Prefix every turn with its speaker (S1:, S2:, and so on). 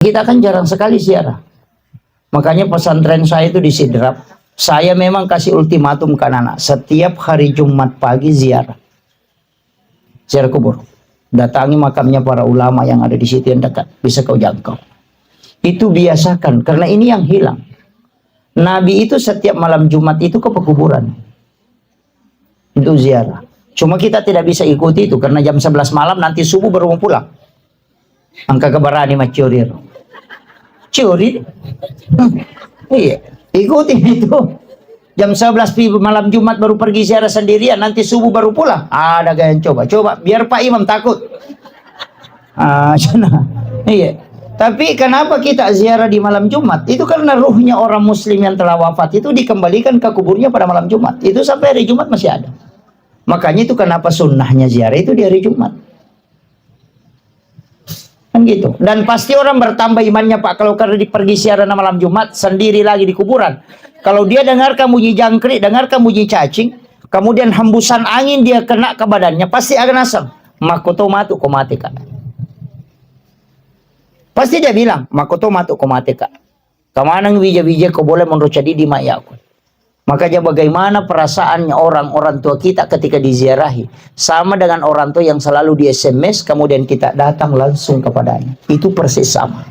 S1: Kita kan jarang sekali ziarah. Makanya pesantren saya itu di Sidrap. Saya memang kasih ultimatum ke anak-anak. Setiap hari Jumat pagi ziarah. Ziarah kubur. Datangi makamnya para ulama yang ada di situ yang dekat. Bisa kau jangkau. Itu biasakan. Karena ini yang hilang. Nabi itu setiap malam Jumat itu ke pekuburan. Itu ziarah. Cuma kita tidak bisa ikuti itu. Karena jam 11 malam nanti subuh baru mau pulang. Angka kebarani macurir. Curi. Iya, ikuti itu. Jam 11 malam Jumat baru pergi ziarah sendirian, nanti subuh baru pulang. Ada gaya yang coba biar Pak Imam takut. Iya. Tapi kenapa kita ziarah di malam Jumat? Itu karena ruhnya orang muslim yang telah wafat itu dikembalikan ke kuburnya pada malam Jumat. Itu sampai hari Jumat masih ada. Makanya itu kenapa sunnahnya ziarah itu di hari Jumat. Kan gitu. Dan pasti orang bertambah imannya Pak kalau pergi siaran malam Jumat sendiri lagi di kuburan. Kalau dia dengarkan bunyi jangkrik, dengarkan bunyi cacing, kemudian hembusan angin dia kena ke badannya, pasti akan asam. Makoto matu komateka. Pasti dia bilang, makoto matu komateka. Kamanang wija-wija kau boleh menurut jadi di mayaku. Makanya bagaimana perasaannya orang tua kita ketika diziarahi. Sama dengan orang tua yang selalu di SMS, kemudian kita datang langsung kepadanya. Itu persis sama.